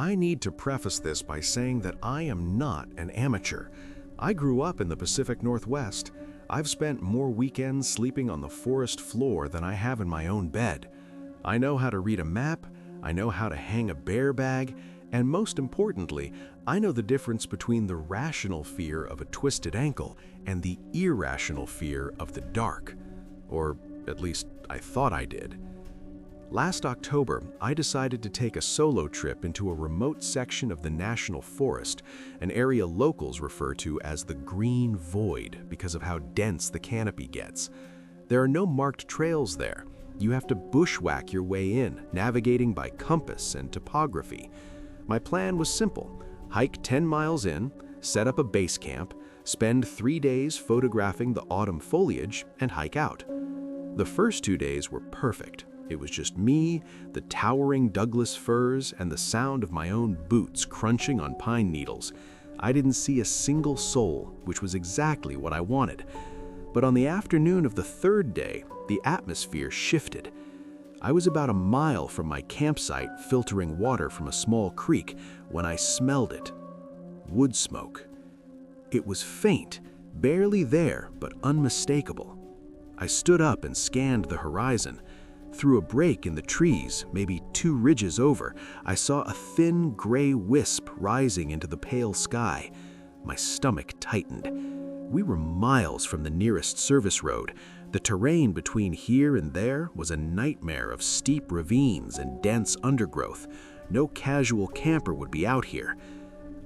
I need to preface this by saying that I am not an amateur. I grew up in the Pacific Northwest. I've spent more weekends sleeping on the forest floor than I have in my own bed. I know how to read a map, I know how to hang a bear bag, and most importantly, I know the difference between the rational fear of a twisted ankle and the irrational fear of the dark. Or at least I thought I did. Last October, I decided to take a solo trip into a remote section of the National Forest, an area locals refer to as the Green Void because of how dense the canopy gets. There are no marked trails there. You have to bushwhack your way in, navigating by compass and topography. My plan was simple: hike 10 miles in, set up a base camp, spend 3 days photographing the autumn foliage, and hike out. The first 2 days were perfect. It was just me, the towering Douglas firs, and the sound of my own boots crunching on pine needles. I didn't see a single soul, which was exactly what I wanted. But on the afternoon of the third day, the atmosphere shifted. I was about a mile from my campsite filtering water from a small creek when I smelled it. Wood smoke. It was faint, barely there, but unmistakable. I stood up and scanned the horizon. Through a break in the trees, maybe 2 ridges over, I saw a thin gray wisp rising into the pale sky. My stomach tightened. We were miles from the nearest service road. The terrain between here and there was a nightmare of steep ravines and dense undergrowth. No casual camper would be out here.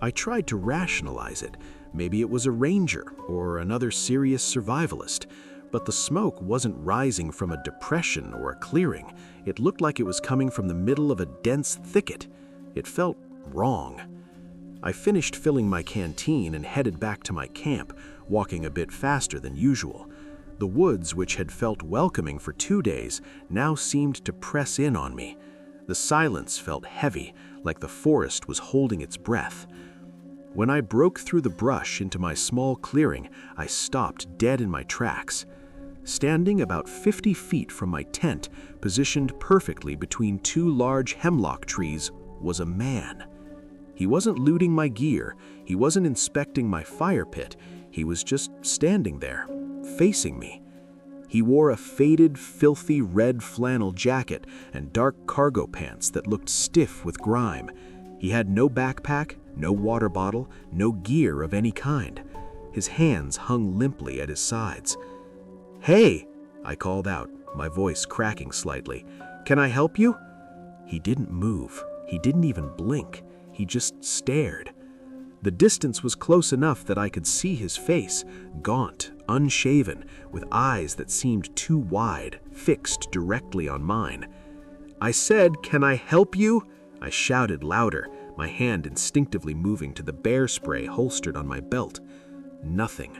I tried to rationalize it. Maybe it was a ranger or another serious survivalist. But the smoke wasn't rising from a depression or a clearing. It looked like it was coming from the middle of a dense thicket. It felt wrong. I finished filling my canteen and headed back to my camp, walking a bit faster than usual. The woods, which had felt welcoming for 2 days, now seemed to press in on me. The silence felt heavy, like the forest was holding its breath. When I broke through the brush into my small clearing, I stopped dead in my tracks. Standing about 50 feet from my tent, positioned perfectly between 2 large hemlock trees, was a man. He wasn't looting my gear, he wasn't inspecting my fire pit, he was just standing there, facing me. He wore a faded, filthy red flannel jacket and dark cargo pants that looked stiff with grime. He had no backpack, no water bottle, no gear of any kind. His hands hung limply at his sides. "Hey," I called out, my voice cracking slightly. "Can I help you?" He didn't move. He didn't even blink. He just stared. The distance was close enough that I could see his face, gaunt, unshaven, with eyes that seemed too wide, fixed directly on mine. "I said, can I help you?" I shouted louder, my hand instinctively moving to the bear spray holstered on my belt. Nothing.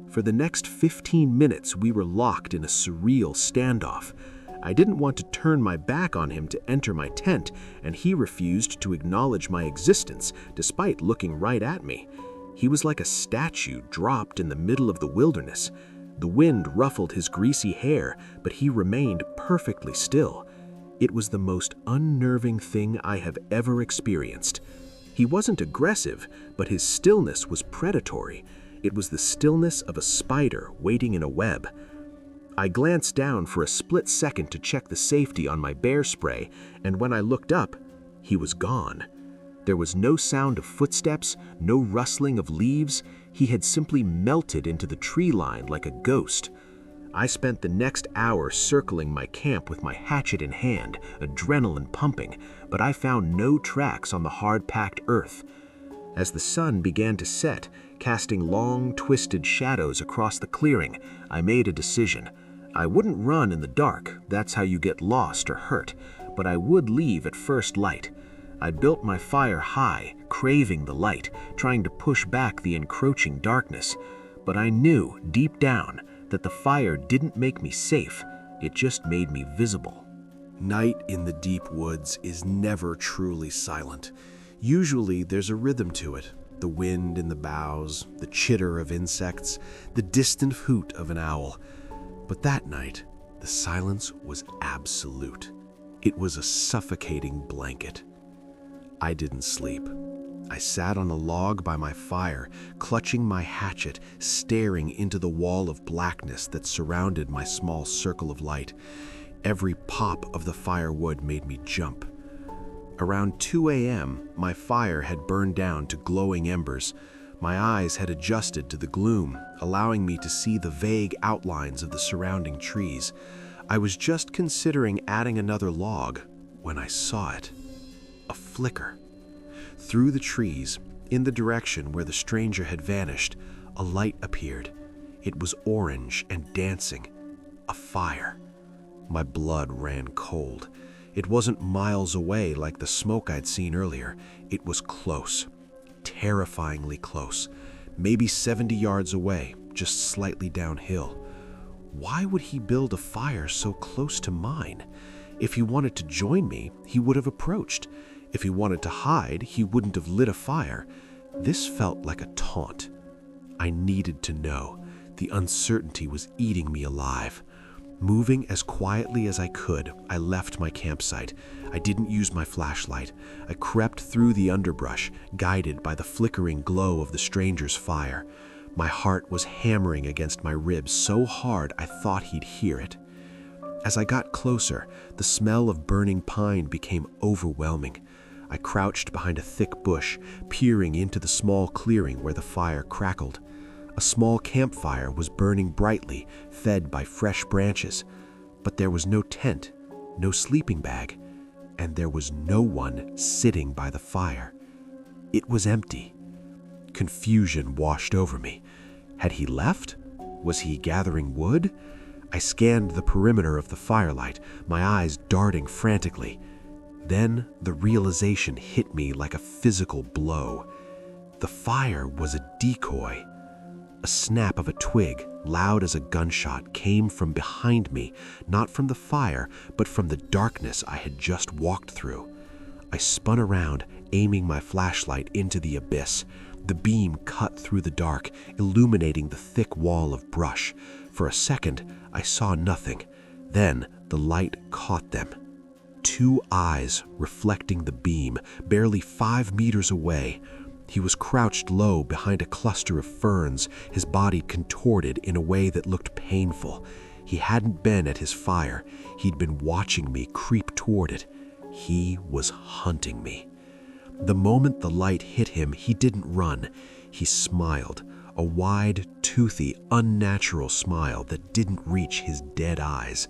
For the next 15 minutes, we were locked in a surreal standoff. I didn't want to turn my back on him to enter my tent, and he refused to acknowledge my existence, despite looking right at me. He was like a statue dropped in the middle of the wilderness. The wind ruffled his greasy hair, but he remained perfectly still. It was the most unnerving thing I have ever experienced. He wasn't aggressive, but his stillness was predatory. It was the stillness of a spider waiting in a web. I glanced down for a split second to check the safety on my bear spray, and when I looked up, he was gone. There was no sound of footsteps, no rustling of leaves. He had simply melted into the tree line like a ghost. I spent the next hour circling my camp with my hatchet in hand, adrenaline pumping, but I found no tracks on the hard-packed earth. As the sun began to set, casting long, twisted shadows across the clearing, I made a decision. I wouldn't run in the dark, that's how you get lost or hurt, but I would leave at first light. I built my fire high, craving the light, trying to push back the encroaching darkness. But I knew, deep down, that the fire didn't make me safe, it just made me visible. Night in the deep woods is never truly silent. Usually there's a rhythm to it. The wind in the boughs, the chitter of insects, the distant hoot of an owl. But that night, the silence was absolute. It was a suffocating blanket. I didn't sleep. I sat on a log by my fire, clutching my hatchet, staring into the wall of blackness that surrounded my small circle of light. Every pop of the firewood made me jump. Around 2 a.m., my fire had burned down to glowing embers. My eyes had adjusted to the gloom, allowing me to see the vague outlines of the surrounding trees. I was just considering adding another log when I saw it. A flicker. Through the trees, in the direction where the stranger had vanished, a light appeared. It was orange and dancing. A fire. My blood ran cold. It wasn't miles away like the smoke I'd seen earlier. It was close. Terrifyingly close. Maybe 70 yards away, just slightly downhill. Why would he build a fire so close to mine? If he wanted to join me, he would have approached. If he wanted to hide, he wouldn't have lit a fire. This felt like a taunt. I needed to know. The uncertainty was eating me alive. Moving as quietly as I could, I left my campsite. I didn't use my flashlight. I crept through the underbrush, guided by the flickering glow of the stranger's fire. My heart was hammering against my ribs so hard I thought he'd hear it. As I got closer, the smell of burning pine became overwhelming. I crouched behind a thick bush, peering into the small clearing where the fire crackled. A small campfire was burning brightly, fed by fresh branches. But there was no tent, no sleeping bag, and there was no one sitting by the fire. It was empty. Confusion washed over me. Had he left? Was he gathering wood? I scanned the perimeter of the firelight, my eyes darting frantically. Then the realization hit me like a physical blow. The fire was a decoy. A snap of a twig, loud as a gunshot, came from behind me, not from the fire, but from the darkness I had just walked through. I spun around, aiming my flashlight into the abyss. The beam cut through the dark, illuminating the thick wall of brush. For a second, I saw nothing. Then the light caught them. 2 eyes reflecting the beam, barely 5 meters away. He was crouched low behind a cluster of ferns, his body contorted in a way that looked painful. He hadn't been at his fire. He'd been watching me creep toward it. He was hunting me. The moment the light hit him, he didn't run. He smiled, a wide, toothy, unnatural smile that didn't reach his dead eyes.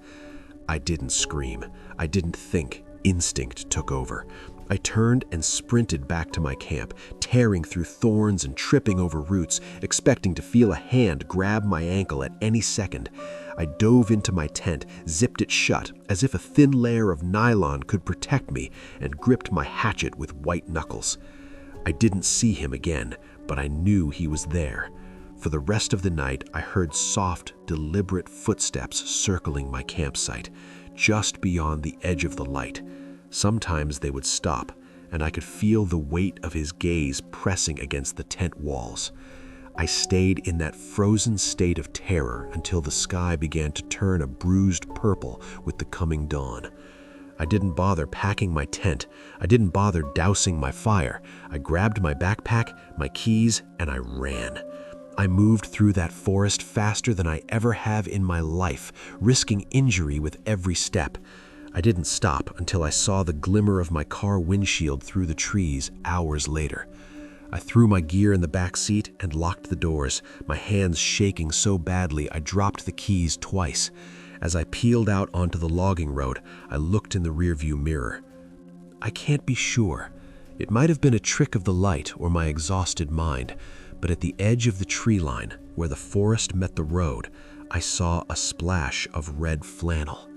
I didn't scream. I didn't think. Instinct took over. I turned and sprinted back to my camp, tearing through thorns and tripping over roots, expecting to feel a hand grab my ankle at any second. I dove into my tent, zipped it shut, as if a thin layer of nylon could protect me, and gripped my hatchet with white knuckles. I didn't see him again, but I knew he was there. For the rest of the night, I heard soft, deliberate footsteps circling my campsite, just beyond the edge of the light. Sometimes they would stop, and I could feel the weight of his gaze pressing against the tent walls. I stayed in that frozen state of terror until the sky began to turn a bruised purple with the coming dawn. I didn't bother packing my tent. I didn't bother dousing my fire. I grabbed my backpack, my keys, and I ran. I moved through that forest faster than I ever have in my life, risking injury with every step. I didn't stop until I saw the glimmer of my car windshield through the trees hours later. I threw my gear in the back seat and locked the doors, my hands shaking so badly I dropped the keys twice. As I peeled out onto the logging road, I looked in the rearview mirror. I can't be sure. It might have been a trick of the light or my exhausted mind, but at the edge of the tree line, where the forest met the road, I saw a splash of red flannel.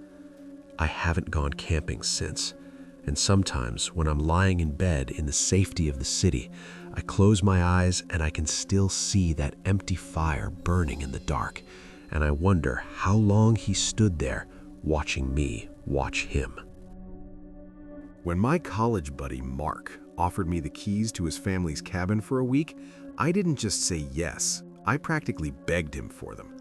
I haven't gone camping since, and sometimes when I'm lying in bed in the safety of the city, I close my eyes and I can still see that empty fire burning in the dark, and I wonder how long he stood there watching me watch him. When my college buddy Mark offered me the keys to his family's cabin for a week, I didn't just say yes, I practically begged him for them.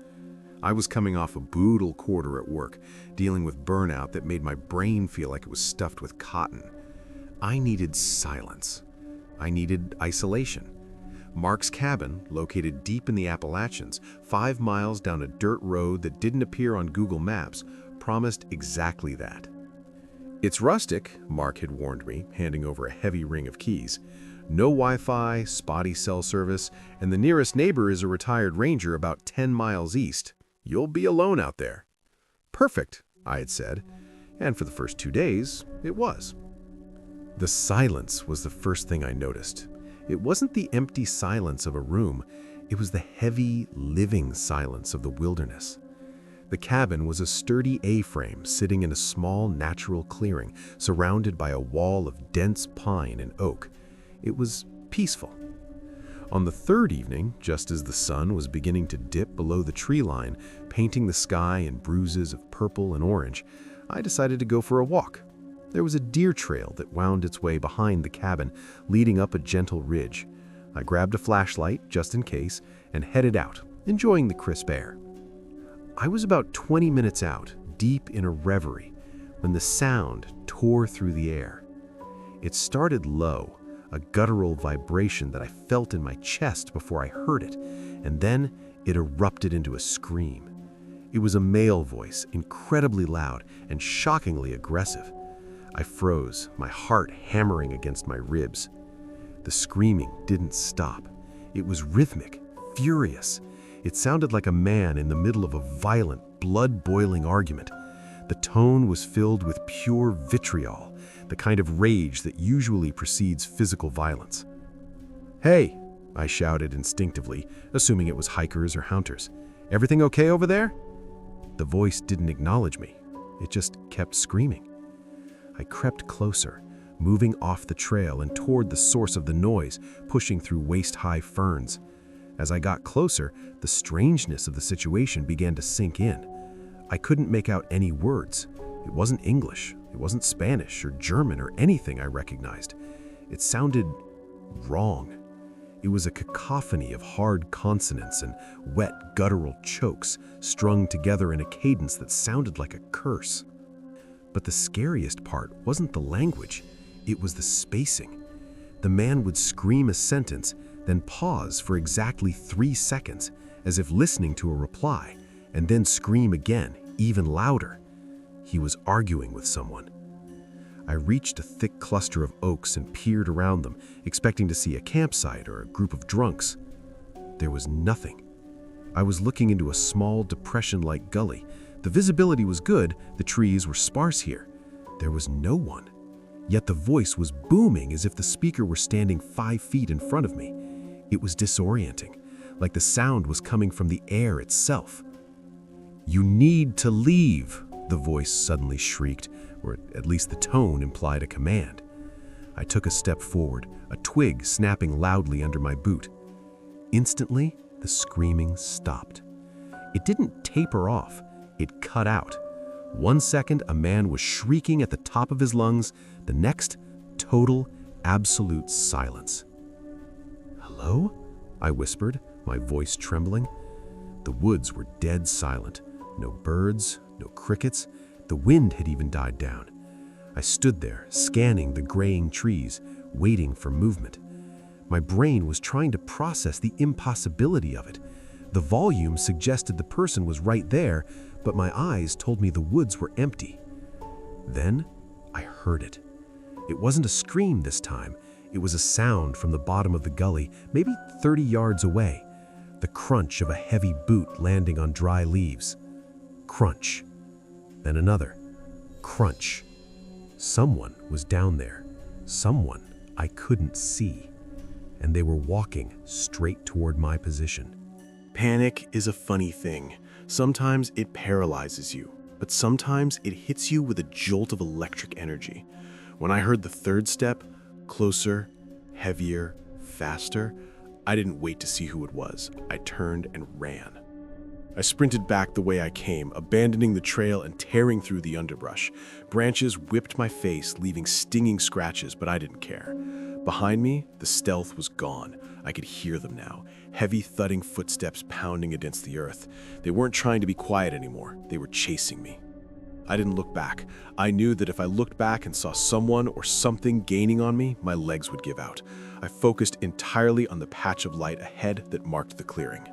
I was coming off a brutal quarter at work, dealing with burnout that made my brain feel like it was stuffed with cotton. I needed silence. I needed isolation. Mark's cabin, located deep in the Appalachians, 5 miles down a dirt road that didn't appear on Google Maps, promised exactly that. "It's rustic," Mark had warned me, handing over a heavy ring of keys. "No Wi-Fi, spotty cell service, and the nearest neighbor is a retired ranger about 10 miles east. You'll be alone out there." "Perfect," I had said, and for the first 2 days, it was. The silence was the first thing I noticed. It wasn't the empty silence of a room, it was the heavy, living silence of the wilderness. The cabin was a sturdy A-frame sitting in a small natural clearing, surrounded by a wall of dense pine and oak. It was peaceful. On the third evening, just as the sun was beginning to dip below the tree line, painting the sky in bruises of purple and orange, I decided to go for a walk. There was a deer trail that wound its way behind the cabin, leading up a gentle ridge. I grabbed a flashlight, just in case, and headed out, enjoying the crisp air. I was about 20 minutes out, deep in a reverie, when the sound tore through the air. It started low, a guttural vibration that I felt in my chest before I heard it, and then it erupted into a scream. It was a male voice, incredibly loud and shockingly aggressive. I froze, my heart hammering against my ribs. The screaming didn't stop. It was rhythmic, furious. It sounded like a man in the middle of a violent, blood-boiling argument. The tone was filled with pure vitriol, the kind of rage that usually precedes physical violence. "Hey," I shouted instinctively, assuming it was hikers or hunters. "Everything okay over there?" The voice didn't acknowledge me. It just kept screaming. I crept closer, moving off the trail and toward the source of the noise, pushing through waist-high ferns. As I got closer, the strangeness of the situation began to sink in. I couldn't make out any words. It wasn't English, it wasn't Spanish or German or anything I recognized. It sounded wrong. It was a cacophony of hard consonants and wet, guttural chokes strung together in a cadence that sounded like a curse. But the scariest part wasn't the language, it was the spacing. The man would scream a sentence, then pause for exactly 3 seconds, as if listening to a reply, and then scream again, even louder. He was arguing with someone. I reached a thick cluster of oaks and peered around them, expecting to see a campsite or a group of drunks. There was nothing. I was looking into a small depression-like gully. The visibility was good, the trees were sparse here. There was no one. Yet the voice was booming as if the speaker were standing 5 feet in front of me. It was disorienting, like the sound was coming from the air itself. "You need to leave," the voice suddenly shrieked, or at least the tone implied a command. I took a step forward, a twig snapping loudly under my boot. Instantly, the screaming stopped. It didn't taper off, it cut out. 1 second, a man was shrieking at the top of his lungs. The next, total, absolute silence. "Hello?" I whispered, my voice trembling. The woods were dead silent. No birds, no crickets. The wind had even died down. I stood there, scanning the graying trees, waiting for movement. My brain was trying to process the impossibility of it. The volume suggested the person was right there, but my eyes told me the woods were empty. Then I heard it. It wasn't a scream this time. It was a sound from the bottom of the gully, maybe 30 yards away. The crunch of a heavy boot landing on dry leaves. Crunch. Then another. Crunch. Someone was down there. Someone I couldn't see. And they were walking straight toward my position. Panic is a funny thing. Sometimes it paralyzes you, but sometimes it hits you with a jolt of electric energy. When I heard the third step, closer, heavier, faster, I didn't wait to see who it was. I turned and ran. I sprinted back the way I came, abandoning the trail and tearing through the underbrush. Branches whipped my face, leaving stinging scratches, but I didn't care. Behind me, the stealth was gone. I could hear them now, heavy thudding footsteps pounding against the earth. They weren't trying to be quiet anymore. They were chasing me. I didn't look back. I knew that if I looked back and saw someone or something gaining on me, my legs would give out. I focused entirely on the patch of light ahead that marked the clearing.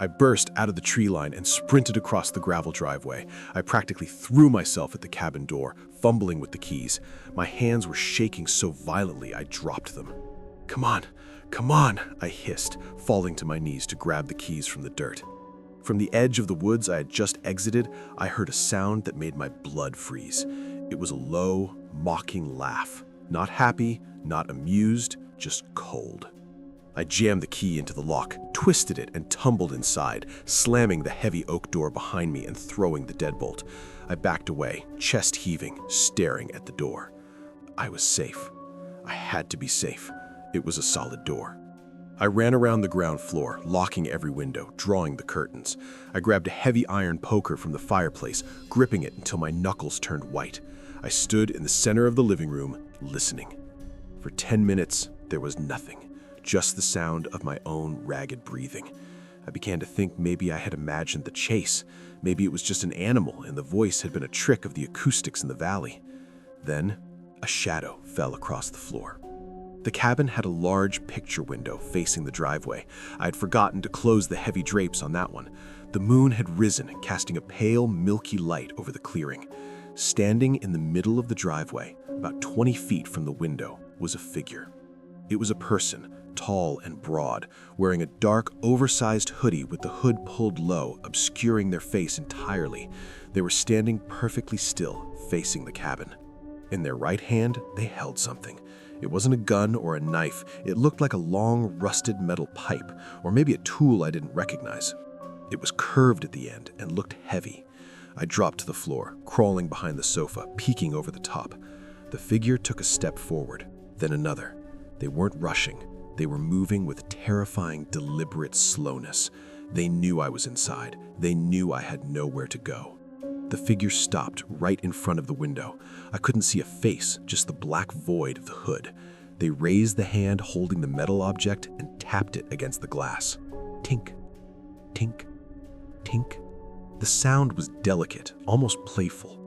I burst out of the tree line and sprinted across the gravel driveway. I practically threw myself at the cabin door, fumbling with the keys. My hands were shaking so violently I dropped them. "Come on, come on," I hissed, falling to my knees to grab the keys from the dirt. From the edge of the woods I had just exited, I heard a sound that made my blood freeze. It was a low, mocking laugh. Not happy, not amused, just cold. I jammed the key into the lock, twisted it, and tumbled inside, slamming the heavy oak door behind me and throwing the deadbolt. I backed away, chest heaving, staring at the door. I was safe. I had to be safe. It was a solid door. I ran around the ground floor, locking every window, drawing the curtains. I grabbed a heavy iron poker from the fireplace, gripping it until my knuckles turned white. I stood in the center of the living room, listening. For 10 minutes, there was nothing, just the sound of my own ragged breathing. I began to think maybe I had imagined the chase. Maybe it was just an animal and the voice had been a trick of the acoustics in the valley. Then, a shadow fell across the floor. The cabin had a large picture window facing the driveway. I had forgotten to close the heavy drapes on that one. The moon had risen, casting a pale, milky light over the clearing. Standing in the middle of the driveway, about 20 feet from the window, was a figure. It was a person, tall and broad, wearing a dark, oversized hoodie with the hood pulled low, obscuring their face entirely. They were standing perfectly still, facing the cabin. In their right hand, they held something. It wasn't a gun or a knife. It looked like a long, rusted metal pipe, or maybe a tool I didn't recognize. It was curved at the end and looked heavy. I dropped to the floor, crawling behind the sofa, peeking over the top. The figure took a step forward, then another. They weren't rushing. They were moving with terrifying, deliberate slowness. They knew I was inside. They knew I had nowhere to go. The figure stopped right in front of the window. I couldn't see a face, just the black void of the hood. They raised the hand holding the metal object and tapped it against the glass. Tink, tink, tink. The sound was delicate, almost playful.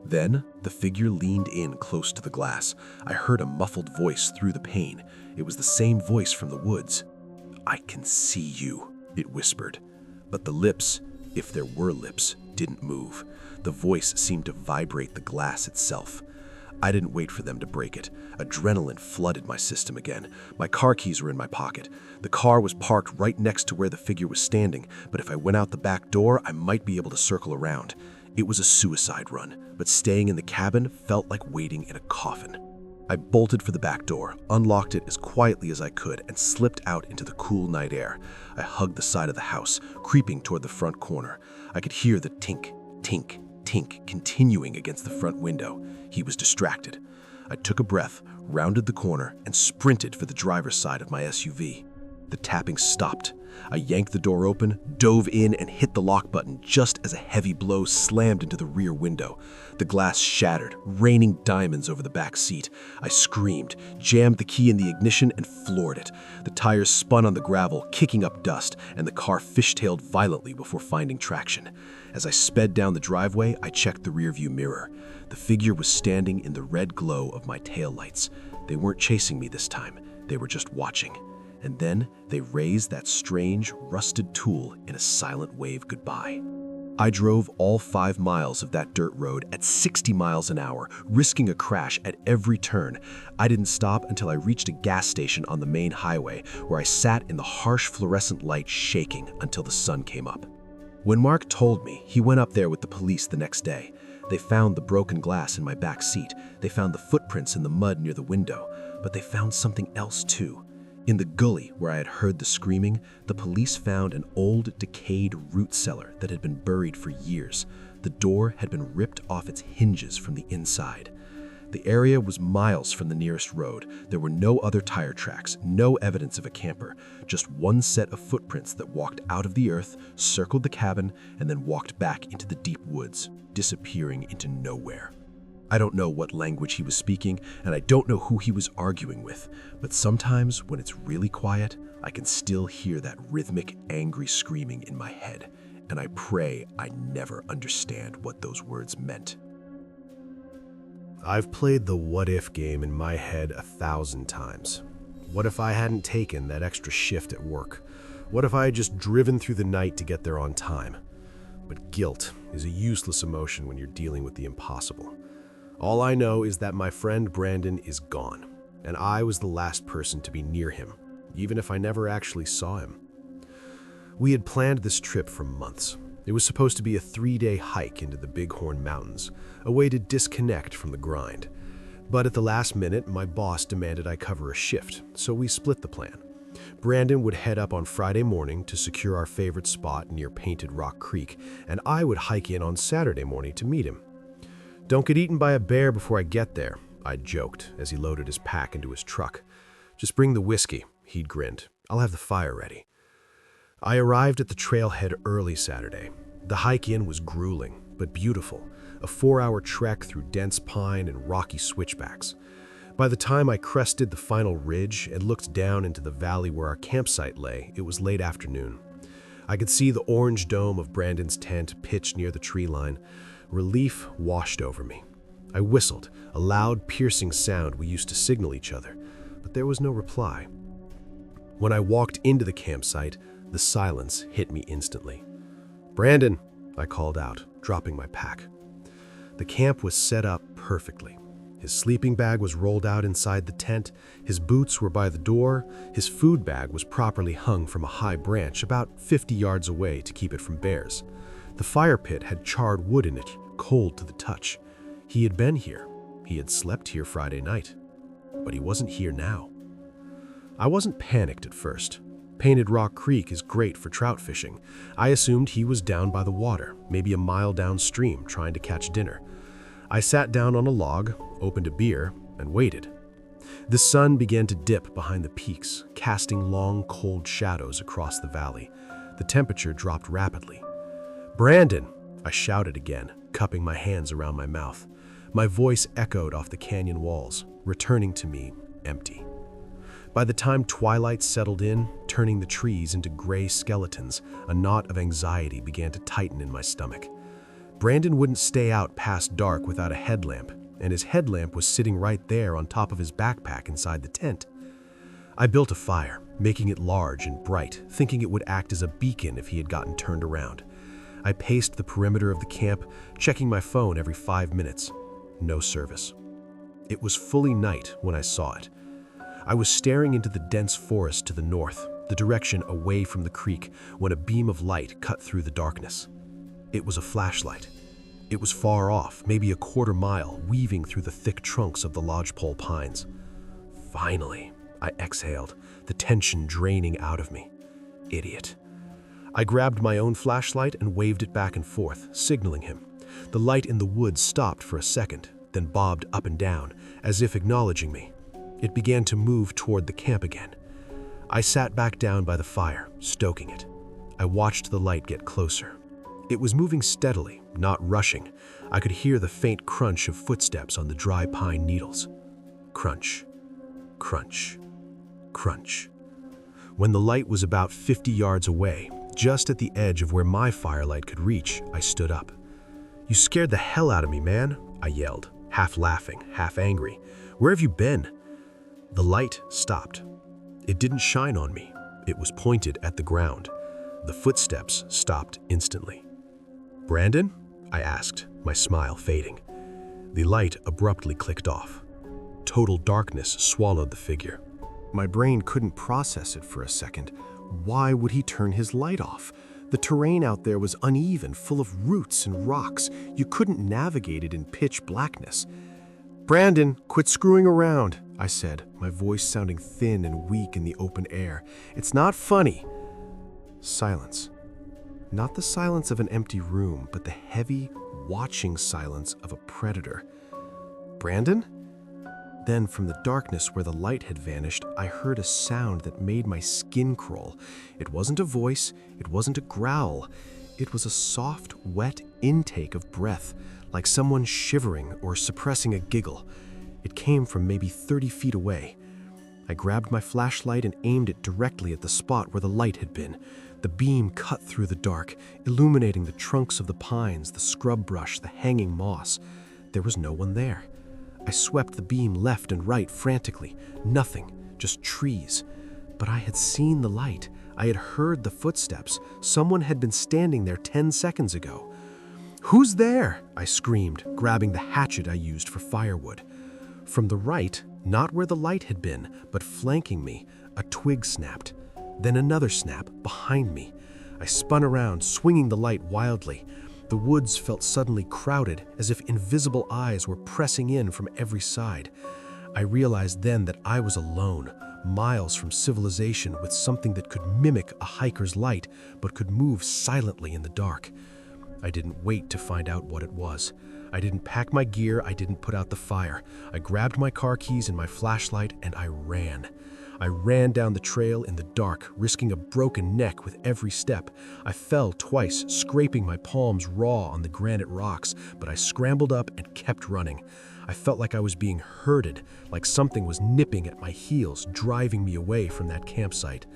Then, the figure leaned in close to the glass. I heard a muffled voice through the pane. It was the same voice from the woods. "I can see you," it whispered. But the lips, if there were lips, didn't move. The voice seemed to vibrate the glass itself. I didn't wait for them to break it. Adrenaline flooded my system again. My car keys were in my pocket. The car was parked right next to where the figure was standing, but if I went out the back door, I might be able to circle around. It was a suicide run, but staying in the cabin felt like waiting in a coffin. I bolted for the back door, unlocked it as quietly as I could, and slipped out into the cool night air. I hugged the side of the house, creeping toward the front corner. I could hear the tink, tink, tink continuing against the front window. He was distracted. I took a breath, rounded the corner, and sprinted for the driver's side of my SUV. The tapping stopped. I yanked the door open, dove in, and hit the lock button just as a heavy blow slammed into the rear window. The glass shattered, raining diamonds over the back seat. I screamed, jammed the key in the ignition, and floored it. The tires spun on the gravel, kicking up dust, and the car fishtailed violently before finding traction. As I sped down the driveway, I checked the rearview mirror. The figure was standing in the red glow of my taillights. They weren't chasing me this time. They were just watching. And then they raised that strange, rusted tool in a silent wave goodbye. I drove all 5 miles of that dirt road at 60 miles an hour, risking a crash at every turn. I didn't stop until I reached a gas station on the main highway, where I sat in the harsh fluorescent light shaking until the sun came up. When Mark told me, he went up there with the police the next day. They found the broken glass in my back seat. They found the footprints in the mud near the window, but they found something else too. In the gully where I had heard the screaming, the police found an old, decayed root cellar that had been buried for years. The door had been ripped off its hinges from the inside. The area was miles from the nearest road. There were no other tire tracks, no evidence of a camper, just one set of footprints that walked out of the earth, circled the cabin, and then walked back into the deep woods, disappearing into nowhere. I don't know what language he was speaking, and I don't know who he was arguing with, but sometimes when it's really quiet, I can still hear that rhythmic, angry screaming in my head, and I pray I never understand what those words meant. I've played the what-if game in my head 1,000 times. What if I hadn't taken that extra shift at work? What if I had just driven through the night to get there on time? But guilt is a useless emotion when you're dealing with the impossible. All I know is that my friend Brandon is gone, and I was the last person to be near him, even if I never actually saw him. We had planned this trip for months. It was supposed to be a 3-day hike into the Bighorn Mountains, a way to disconnect from the grind. But at the last minute, my boss demanded I cover a shift, so we split the plan. Brandon would head up on Friday morning to secure our favorite spot near Painted Rock Creek, and I would hike in on Saturday morning to meet him. "Don't get eaten by a bear before I get there," I joked as he loaded his pack into his truck. "Just bring the whiskey," he'd grinned. "I'll have the fire ready." I arrived at the trailhead early Saturday. The hike in was grueling, but beautiful, a 4-hour trek through dense pine and rocky switchbacks. By the time I crested the final ridge and looked down into the valley where our campsite lay, it was late afternoon. I could see the orange dome of Brandon's tent pitched near the tree line. Relief washed over me. I whistled, a loud, piercing sound we used to signal each other, but there was no reply. When I walked into the campsite, the silence hit me instantly. "Brandon," I called out, dropping my pack. The camp was set up perfectly. His sleeping bag was rolled out inside the tent, his boots were by the door, his food bag was properly hung from a high branch about 50 yards away to keep it from bears. The fire pit had charred wood in it, cold to the touch. He had been here. He had slept here Friday night. But he wasn't here now. I wasn't panicked at first. Painted Rock Creek is great for trout fishing. I assumed he was down by the water, maybe a mile downstream, trying to catch dinner. I sat down on a log, opened a beer, and waited. The sun began to dip behind the peaks, casting long, cold shadows across the valley. The temperature dropped rapidly. "Brandon!" I shouted again, cupping my hands around my mouth. My voice echoed off the canyon walls, returning to me empty. By the time twilight settled in, turning the trees into gray skeletons, a knot of anxiety began to tighten in my stomach. Brandon wouldn't stay out past dark without a headlamp, and his headlamp was sitting right there on top of his backpack inside the tent. I built a fire, making it large and bright, thinking it would act as a beacon if he had gotten turned around. I paced the perimeter of the camp, checking my phone every 5 minutes. No service. It was fully night when I saw it. I was staring into the dense forest to the north, the direction away from the creek, when a beam of light cut through the darkness. It was a flashlight. It was far off, maybe a quarter mile, weaving through the thick trunks of the lodgepole pines. Finally, I exhaled, the tension draining out of me. Idiot. I grabbed my own flashlight and waved it back and forth, signaling him. The light in the woods stopped for a second, then bobbed up and down, as if acknowledging me. It began to move toward the camp again. I sat back down by the fire, stoking it. I watched the light get closer. It was moving steadily, not rushing. I could hear the faint crunch of footsteps on the dry pine needles. Crunch, crunch, crunch. When the light was about 50 yards away, just at the edge of where my firelight could reach, I stood up. "You scared the hell out of me, man," I yelled, half laughing, half angry. "Where have you been?" The light stopped. It didn't shine on me. It was pointed at the ground. The footsteps stopped instantly. "Brandon?" I asked, my smile fading. The light abruptly clicked off. Total darkness swallowed the figure. My brain couldn't process it for a second. Why would he turn his light off? The terrain out there was uneven, full of roots and rocks. You couldn't navigate it in pitch blackness. "Brandon, quit screwing around," I said, my voice sounding thin and weak in the open air. "It's not funny." Silence. Not the silence of an empty room, but the heavy, watching silence of a predator. "Brandon?" Then, from the darkness where the light had vanished, I heard a sound that made my skin crawl. It wasn't a voice, it wasn't a growl. It was a soft, wet intake of breath, like someone shivering or suppressing a giggle. It came from maybe 30 feet away. I grabbed my flashlight and aimed it directly at the spot where the light had been. The beam cut through the dark, illuminating the trunks of the pines, the scrub brush, the hanging moss. There was no one there. I swept the beam left and right frantically. Nothing, just trees. But I had seen the light. I had heard the footsteps. Someone had been standing there 10 seconds ago. "Who's there?" I screamed, grabbing the hatchet I used for firewood. From the right, not where the light had been, but flanking me, a twig snapped. Then another snap behind me. I spun around, swinging the light wildly. The woods felt suddenly crowded, as if invisible eyes were pressing in from every side. I realized then that I was alone, miles from civilization, with something that could mimic a hiker's light, but could move silently in the dark. I didn't wait to find out what it was. I didn't pack my gear, I didn't put out the fire. I grabbed my car keys and my flashlight, and I ran. I ran down the trail in the dark, risking a broken neck with every step. I fell twice, scraping my palms raw on the granite rocks, but I scrambled up and kept running. I felt like I was being herded, like something was nipping at my heels, driving me away from that campsite.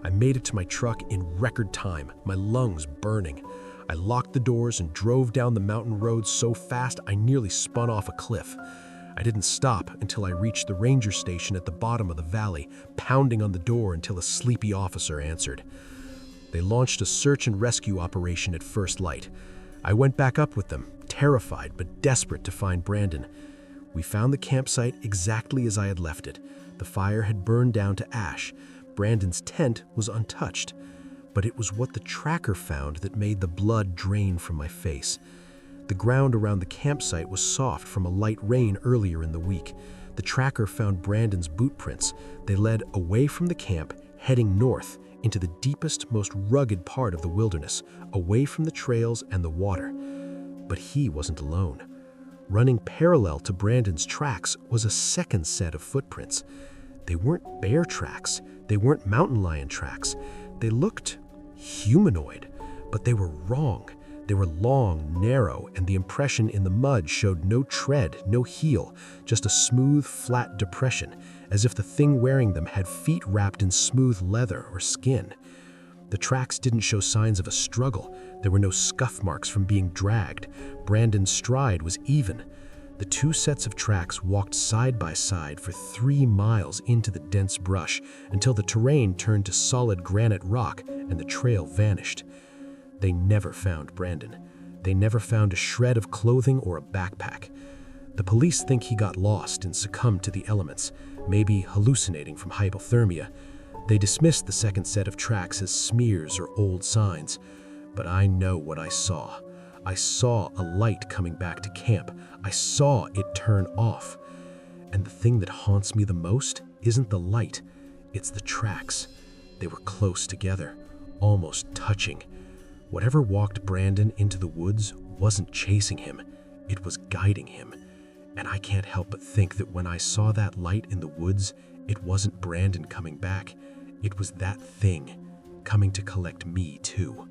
I made it to my truck in record time, my lungs burning. I locked the doors and drove down the mountain road so fast I nearly spun off a cliff. I didn't stop until I reached the ranger station at the bottom of the valley, pounding on the door until a sleepy officer answered. They launched a search and rescue operation at first light. I went back up with them, terrified but desperate to find Brandon. We found the campsite exactly as I had left it. The fire had burned down to ash. Brandon's tent was untouched. But it was what the tracker found that made the blood drain from my face. The ground around the campsite was soft from a light rain earlier in the week. The tracker found Brandon's boot prints. They led away from the camp, heading north into the deepest, most rugged part of the wilderness, away from the trails and the water. But he wasn't alone. Running parallel to Brandon's tracks was a second set of footprints. They weren't bear tracks. They weren't mountain lion tracks. They looked humanoid, but they were wrong. They were long, narrow, and the impression in the mud showed no tread, no heel, just a smooth, flat depression, as if the thing wearing them had feet wrapped in smooth leather or skin. The tracks didn't show signs of a struggle. There were no scuff marks from being dragged. Brandon's stride was even. The two sets of tracks walked side by side for 3 miles into the dense brush until the terrain turned to solid granite rock and the trail vanished. They never found Brandon. They never found a shred of clothing or a backpack. The police think he got lost and succumbed to the elements, maybe hallucinating from hypothermia. They dismissed the second set of tracks as smears or old signs. But I know what I saw. I saw a light coming back to camp. I saw it turn off. And the thing that haunts me the most isn't the light, it's the tracks. They were close together, almost touching. Whatever walked Brandon into the woods wasn't chasing him, it was guiding him. And I can't help but think that when I saw that light in the woods, it wasn't Brandon coming back. It was that thing coming to collect me too.